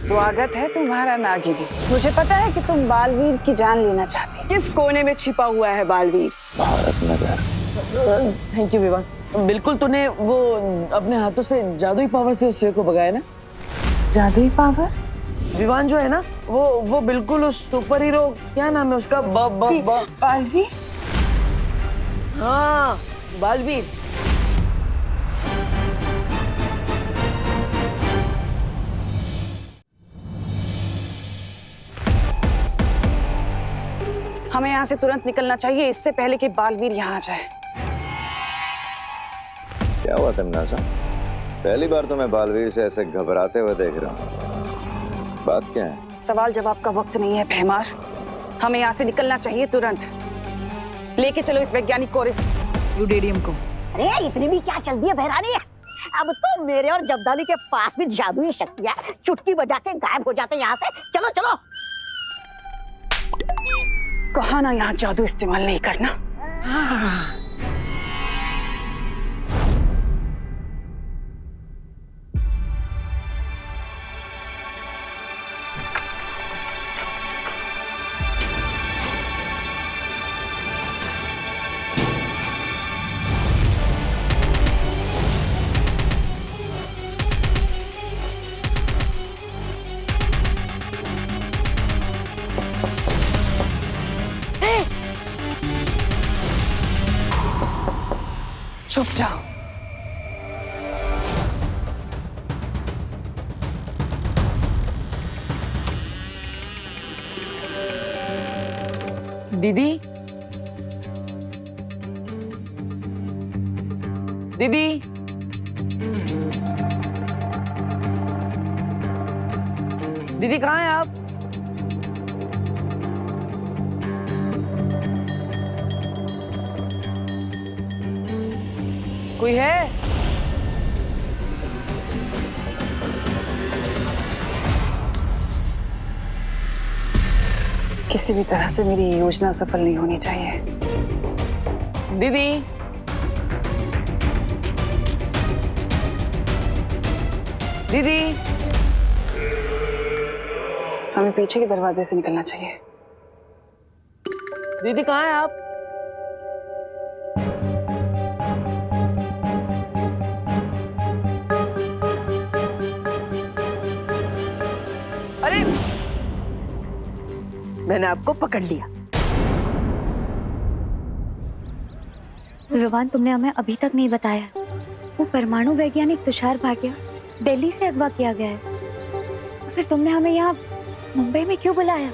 स्वागत है तुम्हारा नागिनी। मुझे पता है कि तुम बालवीर की जान लेना चाहती। किस कोने में छिपा हुआ है बालवीर? भारत नगर। Thank you Vivaan. बिल्कुल, तूने वो अपने हाथों से जादुई पावर से उस शेर को भगाया ना? जादुई पावर? विवान जो है ना, वो बिल्कुल उस सुपर हीरो, क्या नाम है उसका? बालवीर? हाँ, बालवीर। हमें यहाँ से तुरंत निकलना चाहिए, इससे पहले कि बालवीर यहाँ आ जाए। क्या हुआ तमन्ना? पहली बार तो मैं बालवीर से ऐसे घबराते हुए देख रहा हूँ। बात क्या है? सवाल जवाब का वक्त नहीं है भैमार। हमें यहाँ से निकलना चाहिए तुरंत। लेके चलो इस वैज्ञानिक को और इस यूडेरियम को। अरे इतनी भी क्या चल दी है बहरानी? अब तो मेरे और जब्दाली के पास भी जादुई शक्तियां चुटकी बजा के गायब हो जाते यहाँ से। चलो चलो। कहा ना यहाँ जादू इस्तेमाल नहीं करना। चुप जाओ। दीदी, दीदी, दीदी कहाँ हैं आप? कोई है? किसी भी तरह से मेरी योजना सफल नहीं होनी चाहिए। दीदी, दीदी, हमें पीछे के दरवाजे से निकलना चाहिए। दीदी कहाँ हैं आप? अरे, मैंने आपको पकड़ लिया। विवान, तुमने हमें अभी तक नहीं बताया, वो परमाणु वैज्ञानिक तुषार भाटिया दिल्ली से अगवा किया गया है। फिर तुमने हमें यहाँ मुंबई में क्यों बुलाया?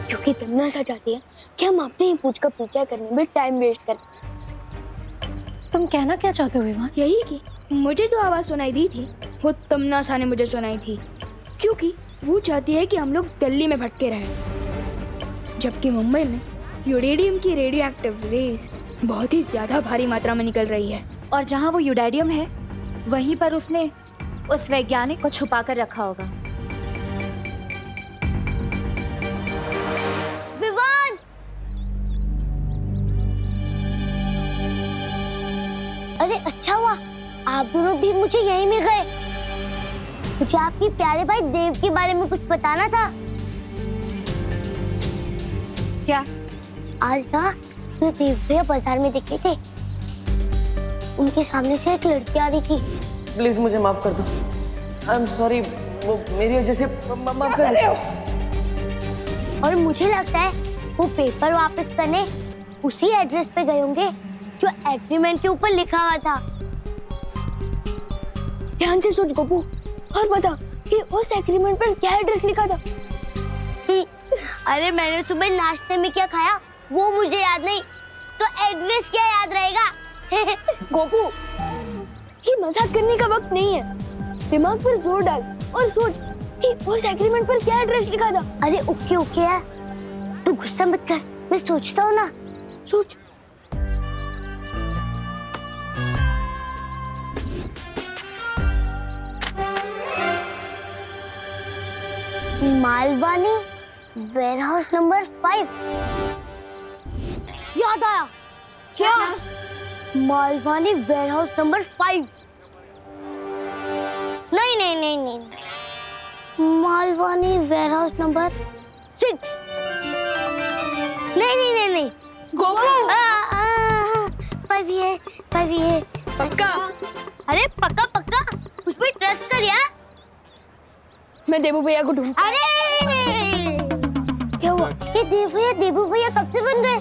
क्योंकि तमन्ना चाहती है कि हम अपने ही पूछ का पीछा करने में टाइम वेस्ट करें। तुम कहना क्या चाहते हो विवान? यही कि मुझे जो आवाज सुनाई दी थी वो तमन्ना ने मुझे सुनाई थी, क्योंकि वो चाहती है कि हम लोग दिल्ली में भटके रहें, जबकि मुंबई में यूरेनियम की रेडियो एक्टिव रेस बहुत ही ज्यादा भारी मात्रा में निकल रही है। और जहाँ वो यूरेनियम है वहीं पर उसने उस वैज्ञानिक को छुपा कर रखा होगा। विवान! अरे अच्छा हुआ आप दोनों भी मुझे यहीं मिल गए। मुझे आपके प्यारे भाई देव के बारे में कुछ बताना था। क्या? आज ना मैं देव भैया बाजार में दिखे थे, उनके सामने से एक लड़की आ रही थी। प्लीज मुझे माफ कर दो। आई एम सॉरी, वो मेरी वजह से माफ कर दो। और मुझे लगता है वो पेपर वापस करने उसी एड्रेस पे गए होंगे जो एग्रीमेंट के ऊपर लिखा हुआ था। ध्यान से सोच गोपू और बता कि उस एग्रीमेंट पर क्या एड्रेस लिखा था। अरे मैंने सुबह नाश्ते में क्या खाया वो मुझे याद नहीं, तो एड्रेस क्या याद रहेगा। गोपू, ये मजाक करने का वक्त नहीं है, दिमाग पर जोर डाल और सोच कि उस एग्रीमेंट पर क्या एड्रेस लिखा था। अरे ओके ओके यार, तू गुस्सा मत कर, मैं सोचता हूँ ना। सोच। Malvani warehouse number 5। याद आया। क्या? Malvani warehouse number 5। नहीं नहीं नहीं नहीं, मालवानी वेयरहाउस नंबर 6। नहीं गोपू 5 ये पक्का? अरे पक्का उस पे ट्रस्ट कर यार। मैं देबू भैया को ढूंढ। अरे क्या हुआ? ये देबू भैया कब से बन गए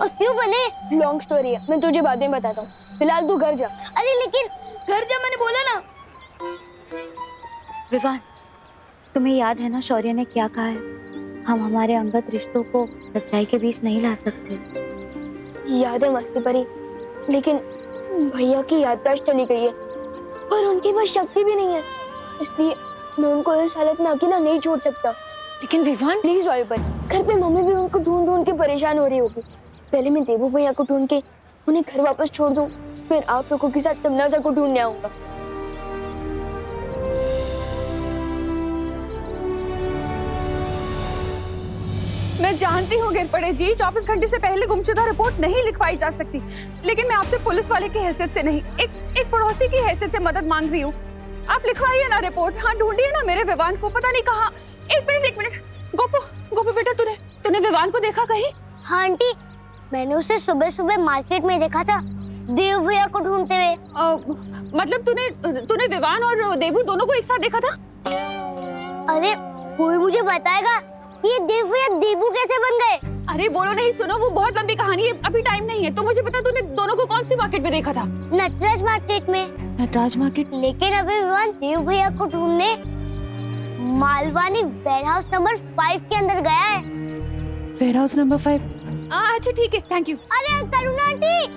और क्यों बने? लॉन्ग स्टोरी है, मैं तुझे बाद में बताता हूँ। फिलहाल तू घर जा। अरे लेकिन घर जा, मैंने बोला ना। विवान, तुम्हें याद है ना शौर्य ने क्या कहा है? हम हमारे अंगत रिश्तों को सच्चाई के बीच नहीं ला सकते। याद है मस्ती परी, लेकिन भैया की याददाश्त चली गई है और उनके पास शक्ति भी नहीं है, इसलिए मैं उनको इस हालत में अकेला नहीं छोड़ सकता। लेकिन विवान, प्लीज वायु पर, घर पे मम्मी भी उनको ढूंढ के परेशान हो रही होगी। पहले मैं देबू भैया को ढूंढ के उन्हें घर वापस छोड़ दूं, फिर आप लोगों के साथ तमन्ना को ढूंढने आऊंगा। मैं जानती हूँ गिरपड़े जी, 24 घंटे से पहले गुमशुदा रिपोर्ट नहीं लिखवाई जा सकती, लेकिन मैं आपसे पुलिस वाले की हैसियत से नहीं, एक पड़ोसी की हैसियत से मदद मांग रही हूँ। आप लिखवाइए ना रिपोर्ट। हाँ, ढूंढिए ना मेरे विवान को, पता नहीं कहाँ। एक मिनट गोपू बेटा, तूने विवान को देखा कहीं? हाँ आंटी, मैंने उसे सुबह मार्केट में देखा था देव भैया को ढूंढते हुए। मतलब तूने विवान और देबू दोनों को एक साथ देखा था? अरे कोई मुझे बताएगा ये देव भैया देबू कैसे बन गए? अरे बोलो नहीं, सुनो, वो बहुत लंबी कहानी है, अभी टाइम नहीं है। तो मुझे बता, तूने दोनों को कौन सी मार्केट में देखा था? नटराज मार्केट में। नटराज मार्केट? लेकिन अभी विवान देव भैया को ढूंढने मालवानी वेयरहाउस नंबर 5 के अंदर गया है। Warehouse number 5? अच्छा ठीक है, थैंक यू। अरे करुणा आंटी,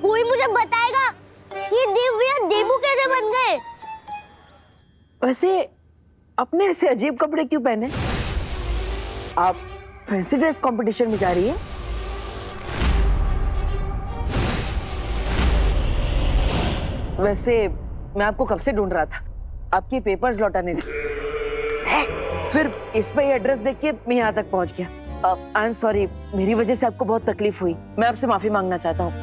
कोई मुझे बताएगा ये देव भैया देबू कैसे बन गए? वैसे अपने ऐसे अजीब कपड़े क्यों पहने? आप फैंसी ड्रेस कंपटीशन में जा रही है? वैसे मैं आपको कब से ढूंढ रहा था, आपके पेपर्स लौटाने थे। फिर इस पे एड्रेस देख के मैं यहाँ तक पहुँच गया। आई एम सॉरी, मेरी वजह से आपको बहुत तकलीफ हुई, मैं आपसे माफी मांगना चाहता हूँ।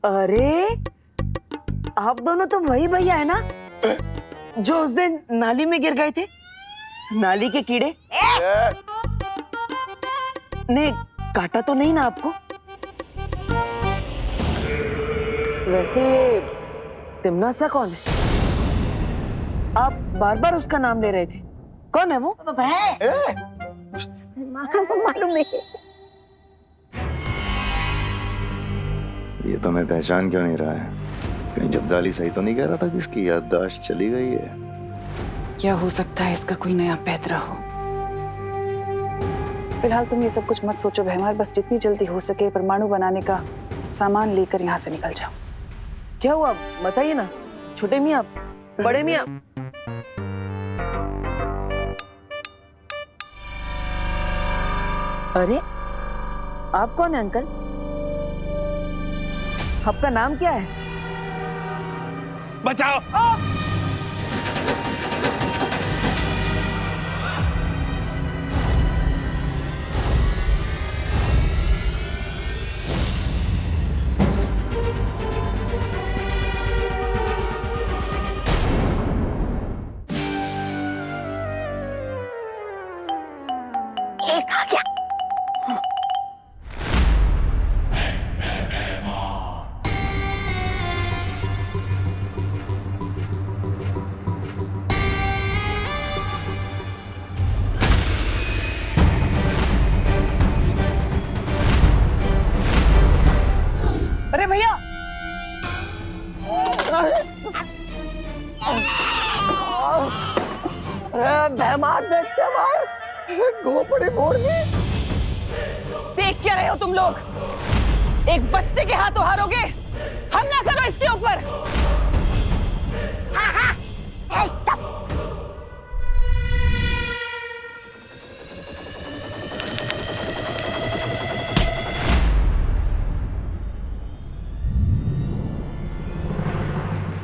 अरे आप दोनों तो वही भैया है ना जो उस दिन नाली में गिर गए थे? नाली के कीड़े ने काटा तो नहीं ना आपको? वैसे तिमना सा कौन है? आप बार बार उसका नाम ले रहे थे, कौन है वो? मालूम नहीं। ये तो मैं पहचान क्यों नहीं रहा है? कहीं जब्दाली सही तो नहीं कह रहा था कि इसकी याददाश्त चली गई है? क्या हो सकता है इसका कोई नया पैतरा हो। फिलहाल तुम ये सब कुछ मत सोचो भैमार, बस जितनी जल्दी हो सके परमाणु बनाने का सामान लेकर यहाँ से निकल जाओ। क्या हुआ बताइए ना, छोटे मियाँ, बड़े मियाँ? अरे आप कौन है अंकल? आपका नाम क्या है? बचाओ! एक आ गया। अरे भैया, भैमार देखते मार, घोपड़ी फोड़ दी। देख क्या रहे हो तुम लोग? एक बच्चे के हाथों हारोगे? हमला करो इसके ऊपर। हाँ हाँ, चुप।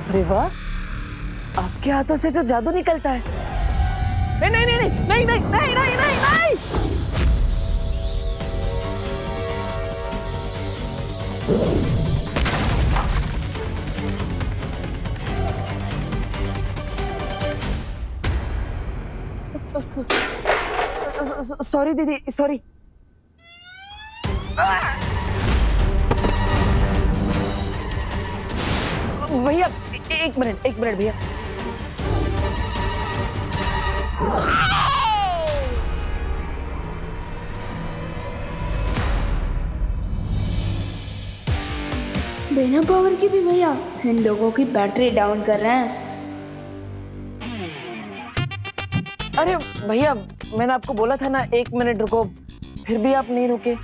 अरे वाह, आपके हाथों से तो जादू निकलता है। नहीं नहीं नहीं नहीं नहीं नहीं नहीं नहीं नहीं। सॉरी दीदी, सॉरी। भैया एक मिनट भैया। बिना पावर की भी भैया इन लोगों की बैटरी डाउन कर रहे हैं। अरे भैया, मैंने आपको बोला था ना 1 मिनट रुको, फिर भी आप नहीं रुके।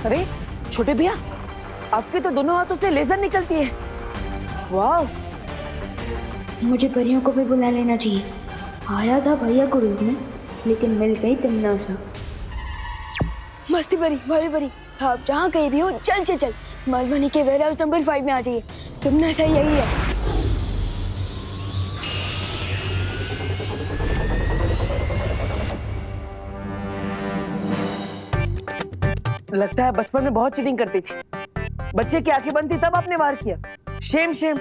अरे छोटे भैया, आपके तो दोनों हाथों से लेजर निकलती है। वाह! मुझे परियों को भी बुला लेना चाहिए। आया था भैया को रूप में, लेकिन मिल गई तमन्ना। मस्ती परी, भाभी परी, आप जहाँ कहीं भी हो चल चल चल मालवनी के वेयर हाउस नंबर 5 में आ जाइए। तमन्ना सही यही है। लगता है बचपन में बहुत चीटिंग करती थी। बच्चे की आंखें बंद थी तब आपने वार किया। Shem Shem.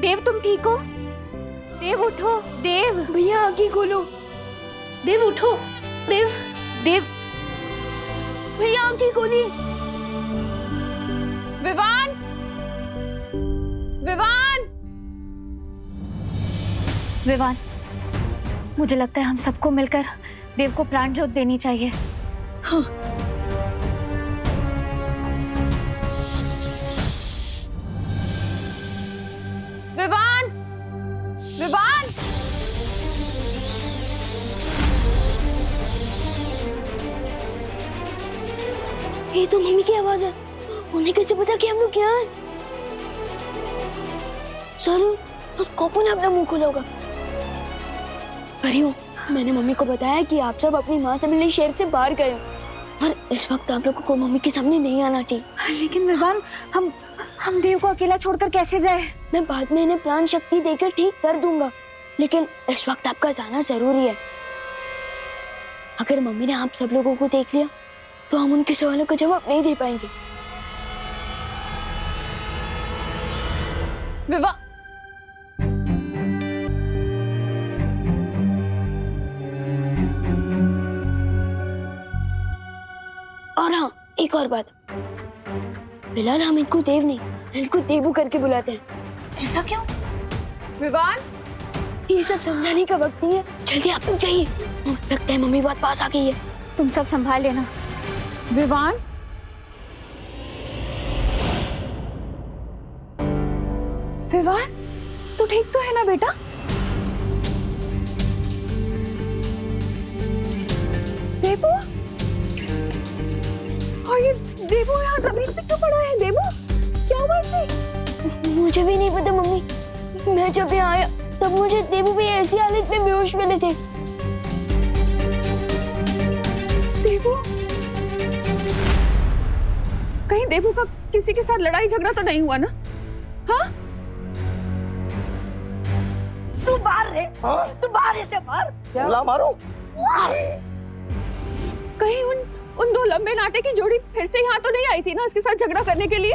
देव तुम ठीक हो? देव उठो। देव भैया आंखें खोलो। देव उठो। देव देव भैया आंखें खोली। विवान विवान विवान, मुझे लगता है हम सबको मिलकर देव को प्राण ज्योत देनी चाहिए। हाँ। विवान विवान ये तो मम्मी की आवाज है। उन्हें कैसे पता कि हम लोग यहाँ हैं? जरूर उस कोपू ने अपना मुंह खोला होगा। परियों, मैंने मम्मी को बताया कि आप सब अपनी माँ से मिलने शहर से बाहर गए हो और इस वक्त आप लोगों को मम्मी के सामने नहीं आना चाहिए। लेकिन विवान, हम देव को अकेला छोड़कर कैसे जाए? मैं बाद में इन्हें प्राण शक्ति देकर ठीक कर दूंगा, लेकिन इस वक्त आपका जाना जरूरी है। अगर मम्मी ने आप सब लोगों को देख लिया तो हम उनके सवालों का जवाब नहीं दे पाएंगे। विवा और हाँ, एक और बात, फिलहाल हम इनको देव नहीं, इनको देवू करके बुलाते हैं। ऐसा क्यों? विवान, ये सब समझाने का वक्त नहीं है, जल्दी आप लोग जाइए। लगता है मम्मी बात पास आ गई है। तुम सब संभाल लेना। विवान विवान, तू ठीक तो है ना बेटा? देवू, और ये देवू यहाँ जमीन पे क्यों पड़ा है? देवू क्या हुआ इसे? मुझे भी नहीं पता मम्मी, मैं जब यहाँ आया तब मुझे देवू भी ऐसी हालत में बेहोश मिले थे। देवू, कहीं देवू का किसी के साथ लड़ाई झगड़ा तो नहीं हुआ ना? हाँ? तू मार रे, तू मार इसे, मार। बोला मारो। मार। कहीं उन दो लंबे नाटे की जोड़ी फिर से यहाँ तो नहीं आई थी ना इसके साथ झगड़ा करने के लिए?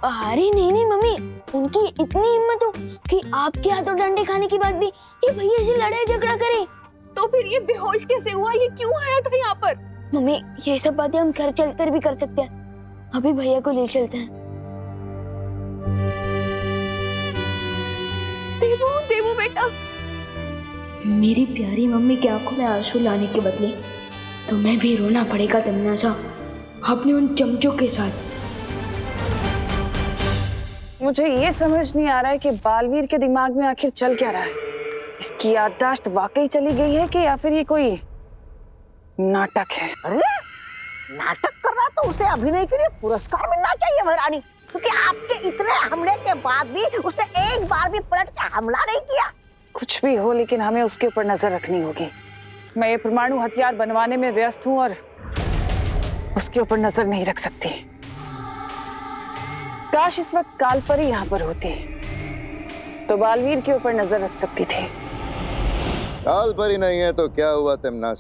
अरे नहीं मम्मी, उनकी इतनी हिम्मत हो कि आपके हाथों डंडे खाने के बाद भी ये भैया से लड़ाई झगड़ा करे। तो फिर ये बेहोश कैसे हुआ? ये क्यों आया था यहाँ पर? मम्मी ये सब बातें हम घर चलकर भी कर सकते हैं, अभी भैया को ले चलते हैं। देवू, देवू बेटा। मेरी प्यारी मम्मी के आंखों में आंसू लाने के बदले तुम्हें भी रोना पड़ेगा तमन्ना, अपने उन चमचों के साथ। मुझे ये समझ नहीं आ रहा है कि बालवीर के दिमाग में आखिर चल क्या रहा है। इसकी याददाश्त वाकई चली गई है कि या फिर ये कोई नाटक है? अरे नाटक कर रहा तो उसे अभिनय के लिए पुरस्कार मिलना चाहिए भैरानी, क्योंकि आपके इतने हमले के बाद भी उसने एक बार भी पलट के हमला नहीं किया। कुछ भी हो, लेकिन हमें उसके ऊपर नजर रखनी होगी। मैं ये परमाणु हथियार बनवाने में व्यस्त हूँ और उसके ऊपर नजर नहीं रख सकती। काश इस वक्त कालपरी यहाँ पर होती तो बालवीर के ऊपर नजर रख सकती थी। कालपरी नहीं है तो क्या हुआ तमन्ना,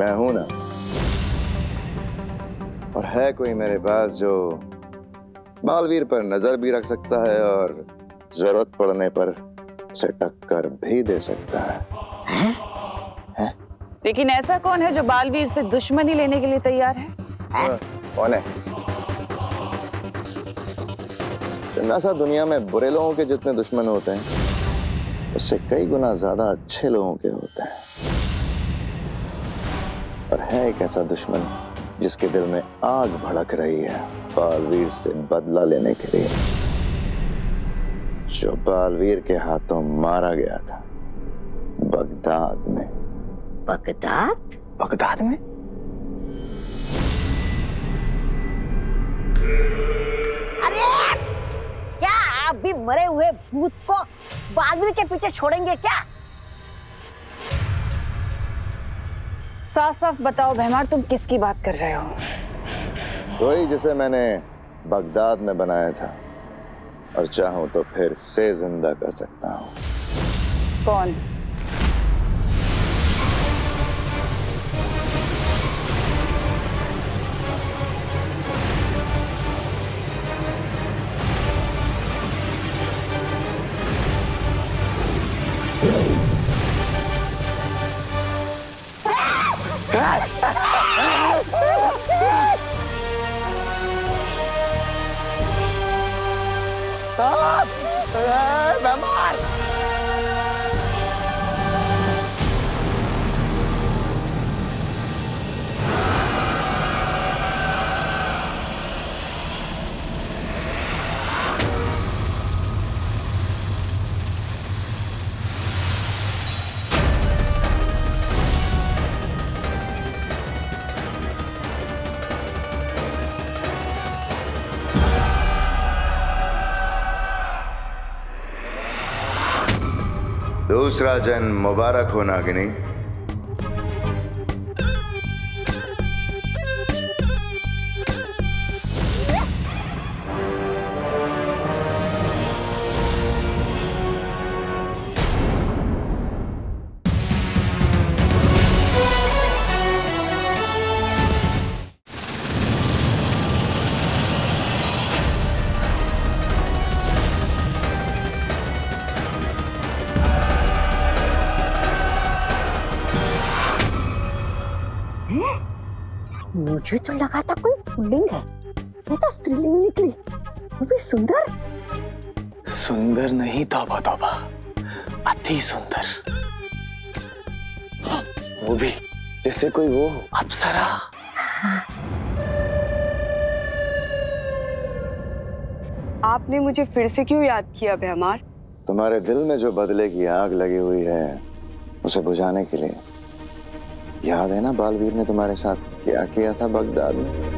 मैं हूं ना। और है कोई मेरे पास जो बालवीर पर नजर भी रख सकता है और जरूरत पड़ने पर उसे टक्कर भी दे सकता है? लेकिन ऐसा कौन है जो बालवीर से दुश्मनी लेने के लिए तैयार है? कौन है? तमन्ना, दुनिया में बुरे लोगों के जितने दुश्मन होते हैं उससे कई गुना ज्यादा अच्छे लोगों के होते हैं। और है एक ऐसा दुश्मन जिसके दिल में आग भड़क रही है बालवीर से बदला लेने के लिए, जो बालवीर के हाथों मारा गया था बगदाद में। बगदाद? बगदाद में? अरे क्या आप भी मरे हुए भूत को बालवीर के पीछे छोड़ेंगे क्या? साफ साफ बताओ भैमार, तुम किसकी बात कर रहे हो? वही जिसे मैंने बगदाद में बनाया था और चाहूं तो फिर से जिंदा कर सकता हूं। कौन? दूसरा जन्म मुबारक हो नागिनी। मुझे तो लगा था कोई पुल्लिंग है, ये तो स्त्रीलिंग निकली, वो भी सुंदर। सुंदर नहीं, तौबा तौबा, अति सुंदर। वो भी जैसे कोई वो अप्सरा। आपने मुझे फिर से क्यों याद किया भैमार? तुम्हारे दिल में जो बदले की आग लगी हुई है उसे बुझाने के लिए। याद है ना बालवीर ने तुम्हारे साथ क्या किया था बगदाद में?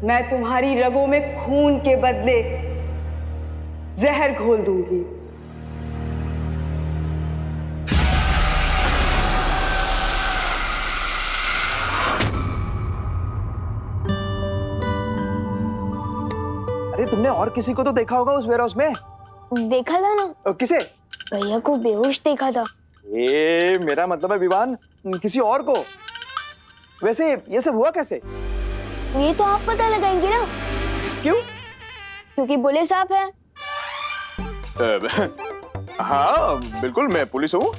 मैं तुम्हारी रगों में खून के बदले जहर घोल दूंगी। अरे तुमने और किसी को तो देखा होगा उस वेयरहाउस में? देखा था ना, किसे? भैया को बेहोश देखा था। मेरा मतलब है विवान, किसी और को। वैसे ये सब हुआ कैसे? ये तो आप पता लगाएंगे ना। क्यों? क्योंकि बोले साहब है। हाँ बिल्कुल, मैं पुलिस हूँ,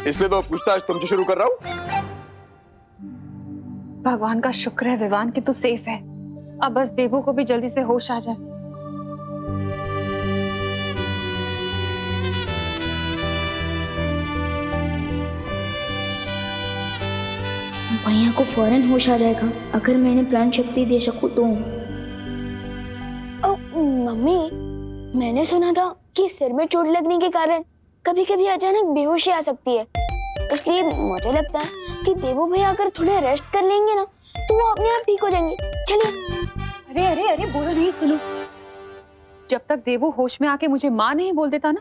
इसलिए तो पूछताछ तुमसे शुरू कर रहा हूँ। भगवान का शुक्र है विवान कि तू सेफ है। अब बस देवू को भी जल्दी से होश आ जाए। भैया को फौरन होश आ जाएगा अगर मैंने प्राण शक्ति दे सकूं तो। मम्मी, मैंने सुना था कि सिर में चोट लगने के कारण कभी कभी अचानक बेहोशी आ सकती है, इसलिए मुझे लगता है कि देवू भैया अगर थोड़े रेस्ट कर लेंगे ना तो वो अपने आप ठीक हो जाएंगे। चलिए। अरे अरे अरे बोलो नहीं, सुनो। जब तक देवू होश में आके मुझे माँ नहीं बोल देता ना,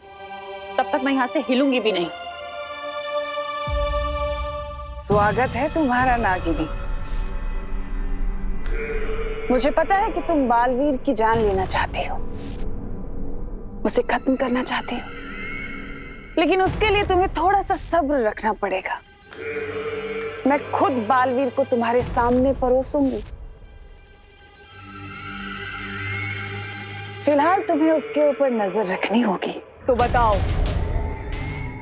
तब तक मैं यहाँ से हिलूंगी भी नहीं। स्वागत है तुम्हारा नागिनी। मुझे पता है कि तुम बालवीर की जान लेना चाहती हो, उसे खत्म करना चाहती हो, लेकिन उसके लिए तुम्हें थोड़ा सा सब्र रखना पड़ेगा। मैं खुद बालवीर को तुम्हारे सामने परोसूंगी। फिलहाल तुम्हें उसके ऊपर नजर रखनी होगी। तो बताओ,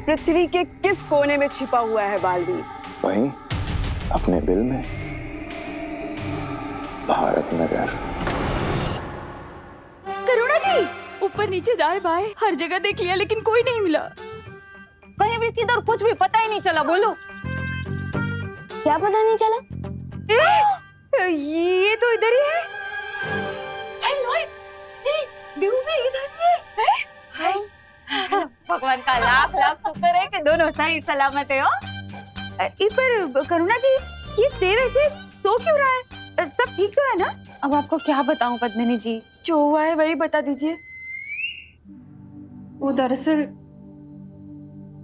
पृथ्वी के किस कोने में छिपा हुआ है बालवीर? वहीं अपने बिल में, भारत नगर। करुणा जी, ऊपर नीचे दाएं बाएं हर जगह देख लिया लेकिन कोई नहीं मिला। कहीं भी किधर कुछ भी पता ही नहीं चला। बोलो क्या पता नहीं चला? ये तो इधर ही है। देवू भी इधर ही है। भगवान का लाख लाख शुक्र है कि दोनों सही सलामत है। पर करुणा जी, ये देव ऐसे तो क्यों रहा है? सब ठीक तो है ना? अब आपको क्या बताऊं पद्मिनी जी, जो हुआ है वही बता दीजिए। वो दरअसल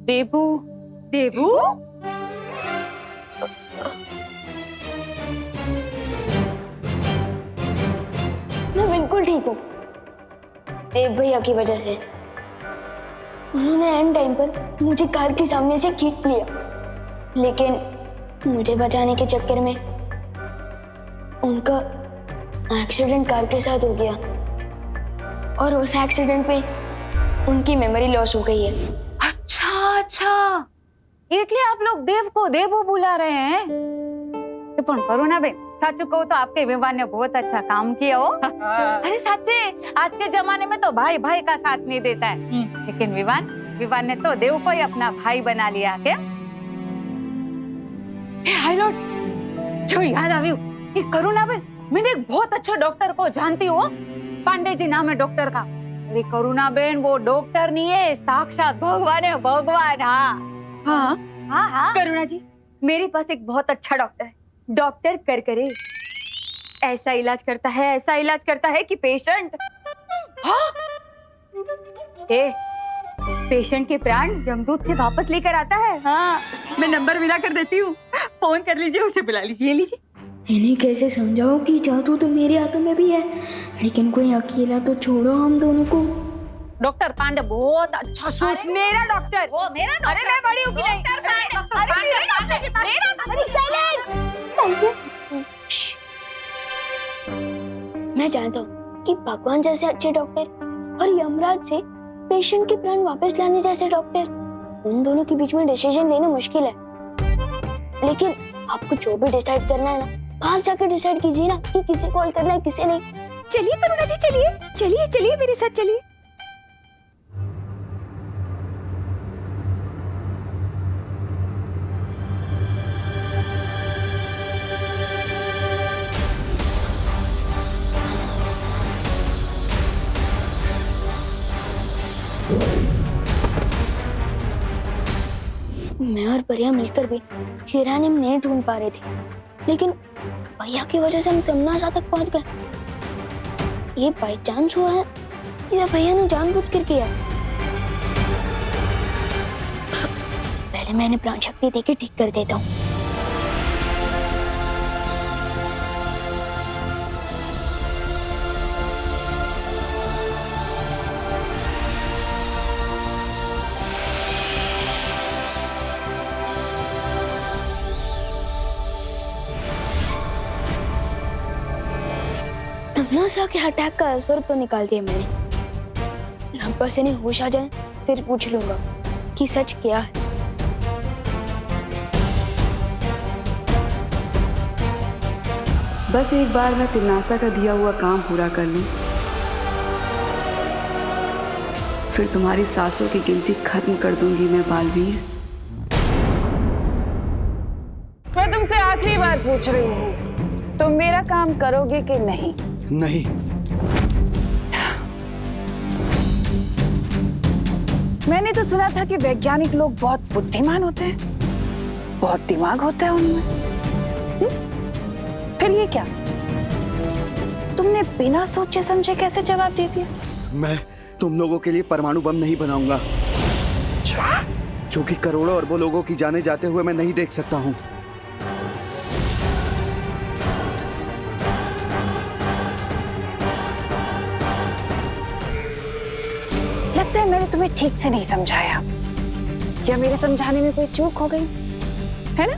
देवू। देवू? मैं बिल्कुल ठीक हूँ, देव भैया की वजह से। उन्होंने एंड टाइम पर मुझे कार के सामने से खींच लिया, लेकिन मुझे बचाने के चक्कर में उनका एक्सीडेंट कार के साथ हो गया और उस एक्सीडेंट में उनकी मेमोरी लॉस हो गई है। अच्छा अच्छा, इसलिए आप लोग देव को देवू बुला रहे हैं। पण करुणा बेन, साचू कहूं तो आपके विवान ने बहुत अच्छा काम किया हो। अरे सच्चे, आज के जमाने में तो भाई भाई का साथ नहीं देता है, लेकिन विवान ने तो देव को ही अपना भाई बना लिया। क्या हाय लॉर्ड, जो याद आवी कि करुणा बेन, मैंने एक बहुत अच्छा डॉक्टर को जानती हूँ। पांडे जी नाम है डॉक्टर का। अरे करुणा बेन, वो डॉक्टर नहीं है, साक्षात भगवान है, भगवान। हाँ हाँ हाँ करुणा जी, मेरे पास एक बहुत अच्छा डॉक्टर है, डॉक्टर करकरे। ऐसा इलाज करता है कि पेशेंट पेशेंट के प्राण यमदूत से वापस लेकर आता है। हाँ, मैं नंबर मिला कर देती हूँ, फोन कर लीजिए, उसे बुला लीजिए। ये लीजिए। इन्हें कैसे समझाओ कि जादू तो मेरे हाथों में भी है, लेकिन कोई अकेला तो छोड़ो हम दोनों को। डॉक्टर पांडे बहुत अच्छा शूस। मेरा डॉक्टर, वो मेरा डॉक्टर। अरे मैं बड़ी हूँ कि नहीं? मैं जानता हूँ कि भगवान जैसे अच्छे डॉक्टर और यमराज से पेशेंट के प्राण वापस लाने जैसे डॉक्टर, उन दोनों के बीच में डिसीजन लेना मुश्किल है, लेकिन आपको जो भी डिसाइड करना है ना, बाहर जाकर डिसाइड कीजिए ना कि किसे कॉल करना है किसे नहीं। चलिए करुणा जी, चलिए चलिए चलिए मेरे साथ चलिए। मैं और परिया मिलकर भी यूरेनियम नहीं ढूंढ पा रहे थे, लेकिन भैया की वजह से हम तमनासा तक पहुंच गए। ये बाय चांस हुआ है या भैया ने जानबूझकर किया? पहले मैंने प्राण शक्ति देके ठीक कर देता हूँ। तमनासा के अटैक का असर तो निकाल दिया मैंने। अब बस इन्हें होश आ जाए फिर पूछ लूंगा कि सच क्या है। बस एक बार मैं तिमनासा का दिया हुआ काम पूरा कर लूं, फिर तुम्हारी सांसों की गिनती खत्म कर दूंगी मैं बालवीर। मैं तुमसे आखिरी बार पूछ रही हूँ, तुम मेरा काम करोगे कि नहीं? नहीं। मैंने तो सुना था कि वैज्ञानिक लोग बहुत बुद्धिमान होते हैं, बहुत दिमाग होता है उनमें। फिर ये क्या, तुमने बिना सोचे समझे कैसे जवाब दे दिया? मैं तुम लोगों के लिए परमाणु बम नहीं बनाऊंगा, क्योंकि करोड़ों अरबों लोगों की जाने जाते हुए मैं नहीं देख सकता हूँ। लगता है मैंने तुम्हें ठीक से नहीं समझाया, क्या मेरे समझाने में कोई चूक हो गई है ना?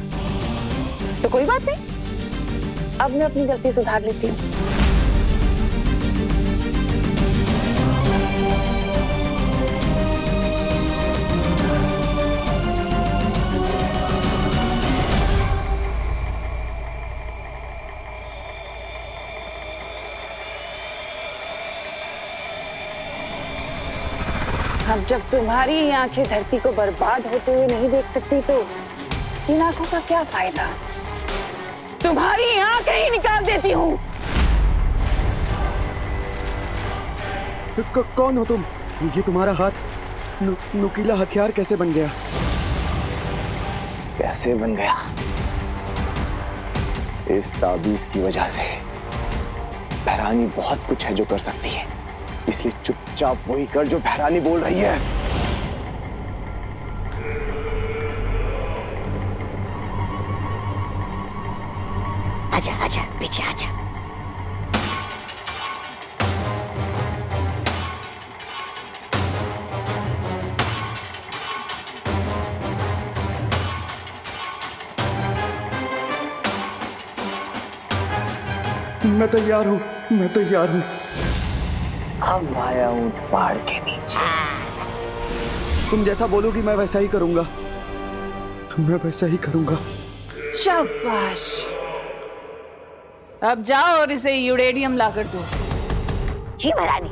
तो कोई बात नहीं, अब मैं अपनी गलती सुधार लेती हूँ। अब जब तुम्हारी ये आंखें धरती को बर्बाद होते हुए नहीं देख सकती, तो इन आंखों का क्या फायदा? तुम्हारी आंखें ही निकाल देती हूँ। कौन हो तुम? ये तुम्हारा हाथ नुकीला हथियार कैसे बन गया? कैसे बन गया? इस ताबीज की वजह से। बहरानी बहुत कुछ है जो कर सकती है, इसलिए चुपचाप वही कर जो बहरानी बोल रही है। आजा आजा पीछे आजा। मैं तैयार हूँ, मैं तैयार हूँ। अब आया ऊंट पहाड़ के नीचे। तुम जैसा बोलोगी मैं वैसा ही करूंगा, मैं वैसा ही करूंगा। शाबाश, अब जाओ और इसे यूरेनियम लाकर दो। जी महारानी।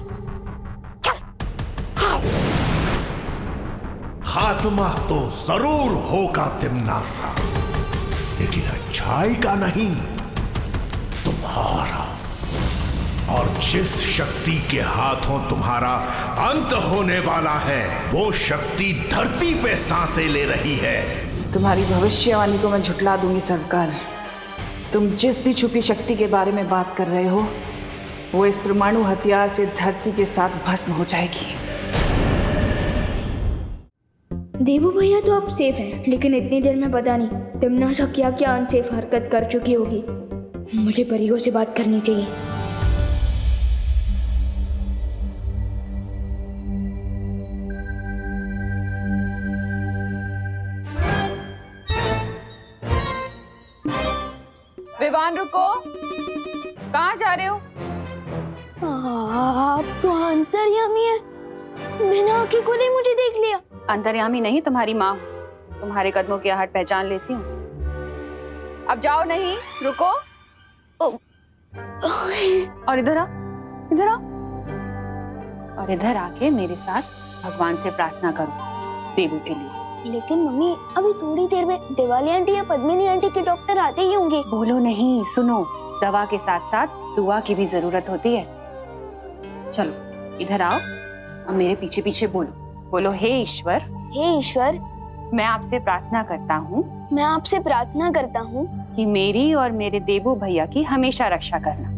खात्मा तो जरूर होगा तिमनासा, लेकिन अच्छाई का नहीं, तुम्हारा। और जिस शक्ति के हाथों तुम्हारा अंत होने वाला है, वो शक्ति धरती पे सांसें ले रही है। तुम्हारी भविष्यवाणी को मैं झुठला दूंगी सरकार। तुम जिस भी छुपी शक्ति के बारे में बात कर रहे हो, वो इस परमाणु हथियार से धरती के साथ भस्म हो जाएगी। देवू भैया तो अब सेफ हैं, लेकिन इतनी देर में पता नहीं तिमनासा क्या क्या अनसेफ हरकत कर चुकी होगी। मुझे परियों से बात करनी चाहिए। विवान रुको, कहाँ जा रहे हो? आप तो अंतर्यामी है, बिना आंखें खोले मुझे देख लिया। अंतर्यामी नहीं, तुम्हारी माँ। तुम्हारे कदमों की आहट पहचान लेती हूँ। अब जाओ, नहीं रुको, और इधर आ, इधर आ, और इधर आके मेरे साथ भगवान से प्रार्थना करो देवू के लिए। लेकिन मम्मी अभी थोड़ी देर में दिवाली आंटी या पद्मिनी आंटी के डॉक्टर आते ही होंगे। बोलो नहीं, सुनो, दवा के साथ साथ दुआ की भी जरूरत होती है। चलो इधर आओ और मेरे पीछे पीछे बोलो, बोलो हे ईश्वर, हे ईश्वर, मैं आपसे प्रार्थना करता हूँ मैं आपसे प्रार्थना करता हूँ कि मेरी और मेरे देवू भैया की हमेशा रक्षा करना।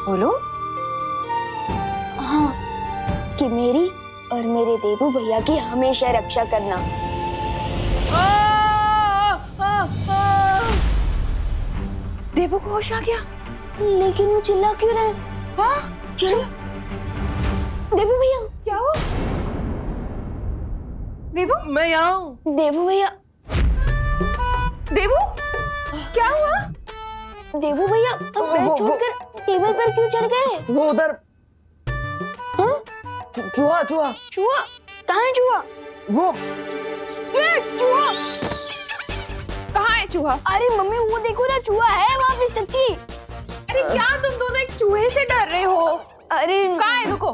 बोलो। हाँ, कि मेरी और मेरे देवू भैया की हमेशा रक्षा करना। देवू को होश आ गया, लेकिन वो चिल्ला क्यों रहे? हाँ चलो देवू भैया। क्या हुआ? देवू, मैं यहाँ हूँ। देवू भैया, देवू क्या हुआ? देवू भैया अब बेड छोड़कर टेबल पर क्यों चढ़ गए? वो उधर चूहा चूहा चूहा? कहाँ है चूहा? वो चूहा? कहाँ है चूहा? अरे मम्मी वो देखो ना, चूहा है वहाँ पे सच्ची। अरे क्या तुम दोनों एक चूहे से डर रहे हो? अरे कहाँ है? रुको,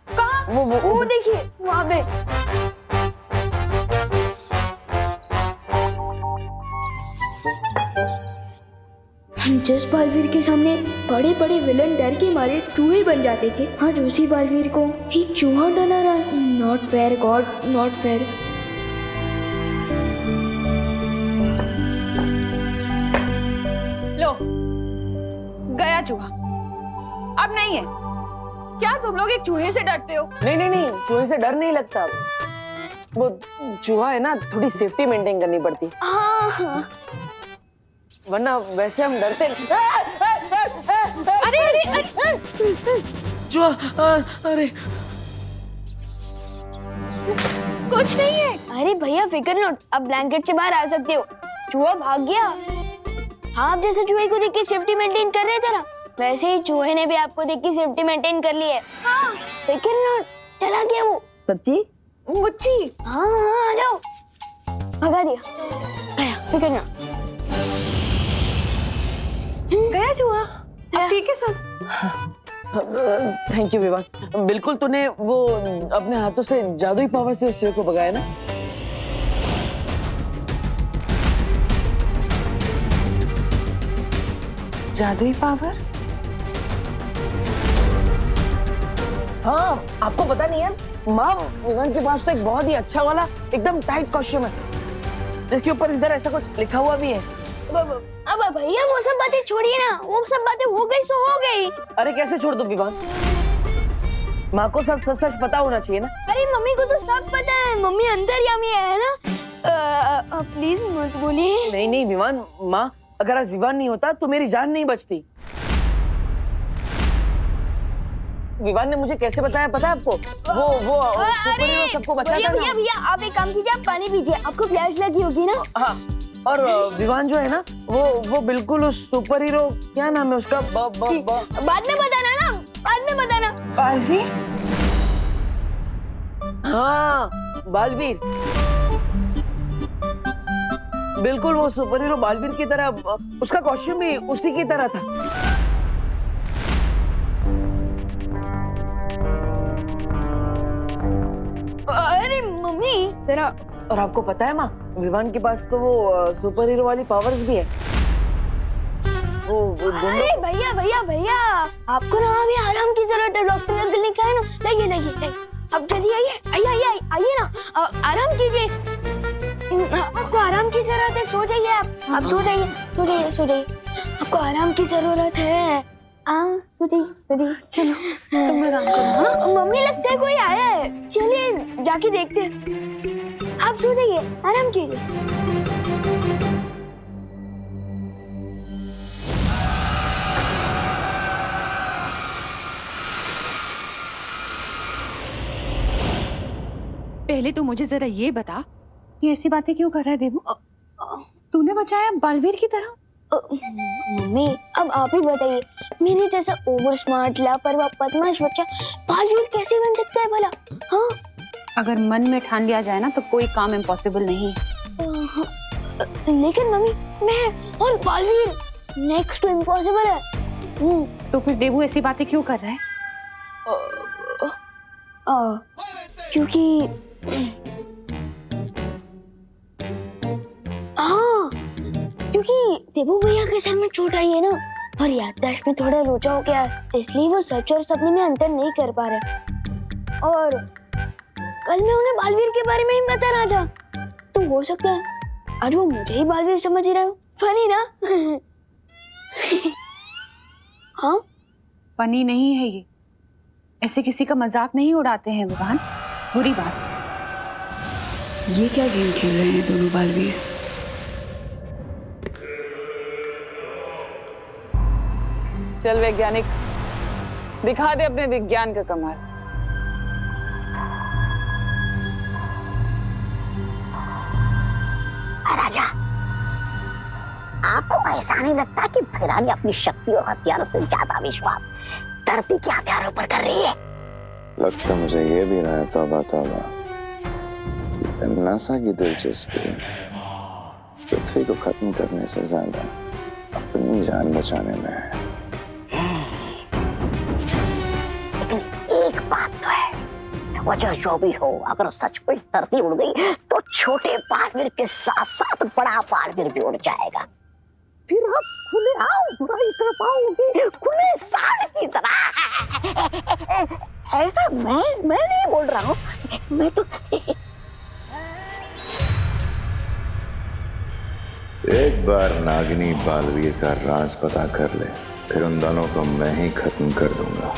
कहाँ? वो देखिए वहाँ पे। जिस बालवीर के सामने बड़े बड़े विलन डर के मारे चूहे बन जाते थे, आज उसी बालवीर को एक चूहा डरा रहा है। Not fair god, not fair. लो, गया चूहा, अब नहीं है। क्या तुम लोग एक चूहे से डरते हो? नहीं नहीं नहीं, चूहे से डर नहीं लगता। वो चूहा है ना, थोड़ी सेफ्टी मेंटेन करनी पड़ती है। हाँ, वरना वैसे हम डरते नहीं। अरे अरे अरे चूहा, अरे कुछ नहीं है। अरे भैया फिकर नॉट, अब ब्लैंकेट से बाहर आ सकते हो। चूहा भाग गया। आप जैसे चूहे को देख के सेफ्टी मेंटेन कर रहे थे ना, वैसे ही चूहे ने भी आपको देख के सेफ्टी मेंटेन कर ली है। हाँ, फिकर नॉट, चला गया वो। सच्ची? मुच्ची? हाँ हाँ, आ जाओ। भगा दिया, गया फिकर नॉट। गया चूहा? अब ठीक है सब? थैंक यू विवान, बिल्कुल तूने वो अपने हाथों से जादुई पावर से उस चूहे को भगाया ना। जादुई पावर? हाँ, आपको पता नहीं है माँ, विवान के पास तो एक बहुत ही अच्छा वाला एकदम टाइट कॉस्ट्यूम है, जिसके ऊपर इधर ऐसा कुछ लिखा हुआ भी है। अब भैया वो सब बातें छोड़िए ना, वो सब बातें हो गई सो हो गई। अरे कैसे छोड़ दो विवान, माँ को सब सच सच पता होना चाहिए ना। अरे मम्मी को तो सब पता है, मम्मी अंतर्यामी है ना। प्लीज मत बोलिए। नहीं नहीं विवान, माँ अगर आज विवान नहीं होता तो मेरी जान नहीं बचती। विवान ने मुझे कैसे बताया पता है आपको? वो सुपर हीरो सबको बचाता भैया भैया आप एक काम कीजिए, आप पानी पीजिए, आपको प्यास लगी होगी ना। हाँ, और विवान जो है ना, वो बिल्कुल उस सुपर हीरो, क्या नाम है उसका? बाद में बताना ना, बाद में बताना। बालवीर? हाँ, बालवीर, बिल्कुल वो सुपर हीरो बालवीर की तरह, उसका कॉस्ट्यूम भी उसी की तरह था। अरे मम्मी जरा। और आपको पता है माँ, विवान के पास तो वो सुपर हीरो वाली पावर्स भी है। वो अरे भैया भैया भैया, आपको ना अभी आराम की जरूरत है, डॉक्टर अंकल ने कहा है ना। लाइए अब जल्दी आइए ना, आराम कीजिए। आपको आराम की जरूरत है, सो जाइए आप सो जाइए। आपको आराम की जरूरत है। सो जाइए। चलो तुम आराम करो। हाँ? मम्मी लगता है कोई आया है, चलिए जाके देखते हैं। आप सो जाइए, आराम कीजिए। पहले तू मुझे जरा ये बता, ये ऐसी बातें क्यों कर रहा है देवू? तूने बचाया बालवीर की तरह? मम्मी अब आप ही बताइए, मेरे जैसा ओवर स्मार्ट लापरवाह बदमाश बच्चा बालवीर कैसे बन सकता है भला? हाँ अगर मन में ठान लिया जाए ना तो कोई काम इम्पॉसिबल नहीं है। लेकिन मम्मी मैं और बालवीर नेक्स्ट टू इम्पॉसिबल है। तो फिर देबू ऐसी बातें क्यों कर रहा है? क्योंकि हाँ, क्योंकि देबू भैया के सर में चोट आई है ना, और याददाश्त में थोड़ा लोचा हो गया है, इसलिए वो सच और सपने में अंतर नहीं कर पा रहे। और कल मैं उन्हें बालवीर के बारे में ही बता रहा था, तो हो सकता है आज वो मुझे ही बालवीर समझ रहा है। फनी ना? हाँ, फनी नहीं है ये, ऐसे किसी का मजाक नहीं उड़ाते हैं विवान, बुरी बात। ये क्या गेम खेल रहे हैं दोनों बालवीर? चल वैज्ञानिक, दिखा दे अपने विज्ञान का कमाल। राजा, आपको ऐसा नहीं लगता कि भैरानी अपनी शक्ति और हथियारों से ज्यादा विश्वास धरती के हथियारों पर कर रही है? लगता मुझे ये भी रहा है तौबा तौबा, तमन्नासा की दिलचस्पी पृथ्वी को खत्म करने से ज्यादा अपनी जान बचाने में है। लेकिन एक बात तो है, वजह जो भी हो, अगर सचमुच धरती उड़ गई तो छोटे बालवीर के साथ साथ बड़ा बालवीर भी उड़ जाएगा। फिर आप खुले आओ बुराई कर पाओगे, खुले साड़ की तरह। ऐसा मैं नहीं बोल रहा हूँ, मैं तो एक बार नागिनी बालवीर का राज पता कर ले, फिर उन दोनों को मैं ही खत्म कर दूंगा।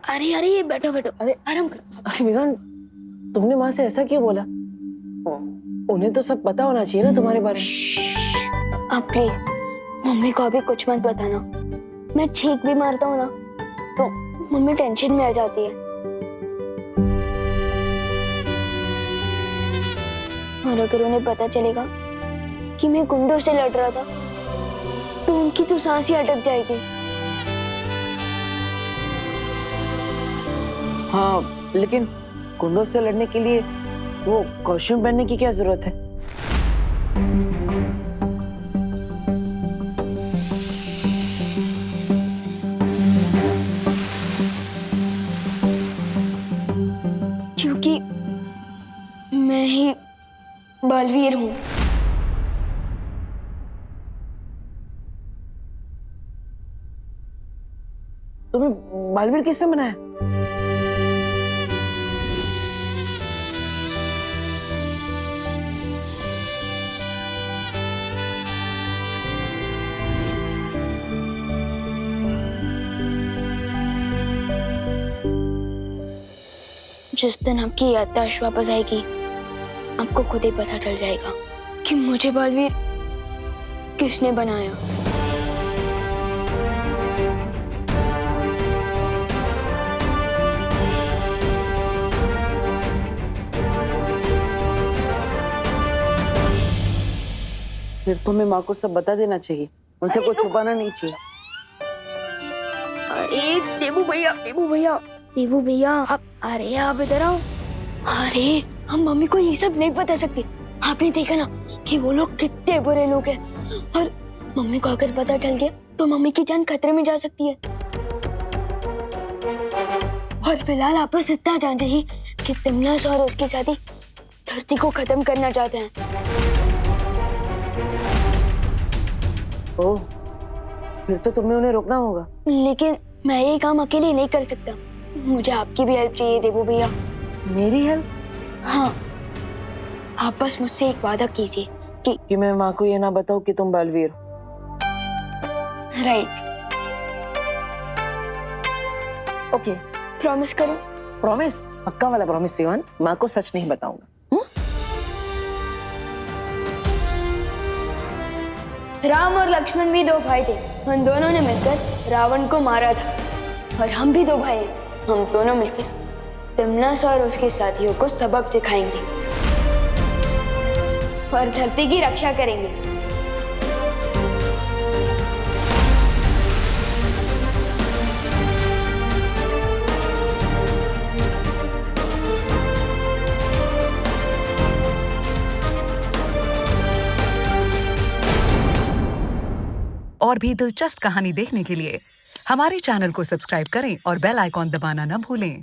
अरे अरे ये बैठो बैठो, अरे आराम करो। अरे विवान, तुमने माँ से ऐसा क्यों बोला? उन्हें तो सब पता होना चाहिए ना तुम्हारे बारे में। अब प्लीज मम्मी को अभी कुछ मत बताना, मैं छींक भी मारता हूँ ना तो मम्मी टेंशन में आ जाती है। और अगर उन्हें पता चलेगा कि मैं गुंडों से लड़ रहा था तो उनकी तो सांस ही अटक जाएगी। हाँ, लेकिन गुंडों से लड़ने के लिए वो कॉस्ट्यूम पहनने की क्या जरूरत है? क्योंकि मैं ही बालवीर हूँ। तुम्हें बालवीर किसने बनाया? जिस दिन आपकी याददाश्त वापस आएगी आपको खुद ही पता चल जाएगा कि मुझे बालवीर किसने बनाया। फिर तुम्हें माँ को सब बता देना चाहिए, उनसे कुछ छुपाना नहीं चाहिए। अरे देबू भैया, देबू भैया, देबू भैया, आप इधर आओ। अरे हम मम्मी को ये सब नहीं बता सकते। आपने देखा ना कि वो लोग कितने बुरे लोग हैं, और मम्मी को अगर पता चल गया तो मम्मी की जान खतरे में जा सकती है। और फिलहाल आप बस इतना जान जाइए कि तिमनास और उसकी शादी धरती को खत्म करना चाहते हैं। ओह, फिर तो तुम्हें उन्हें रोकना होगा। लेकिन मैं ये काम अकेले नहीं कर सकता, मुझे आपकी भी हेल्प चाहिए देबू भैया। मेरी हेल्प? हाँ, आप बस मुझसे एक वादा कीजिए कि मैं माँ को ये ना बताऊं कि तुम बालवीर हो। राइट। ओके, प्रॉमिस करो। प्रॉमिस? पक्का वाला प्रॉमिस सिवान, माँ को सच नहीं बताऊंगा। राम और लक्ष्मण भी दो भाई थे, उन दोनों ने मिलकर रावण को मारा था। और हम भी दो भाई हैं, हम दोनों मिलकर तिमनास और उसके साथियों को सबक सिखाएंगे और धरती की रक्षा करेंगे। और भी दिलचस्प कहानी देखने के लिए हमारे चैनल को सब्सक्राइब करें और बेल आइकॉन दबाना न भूलें।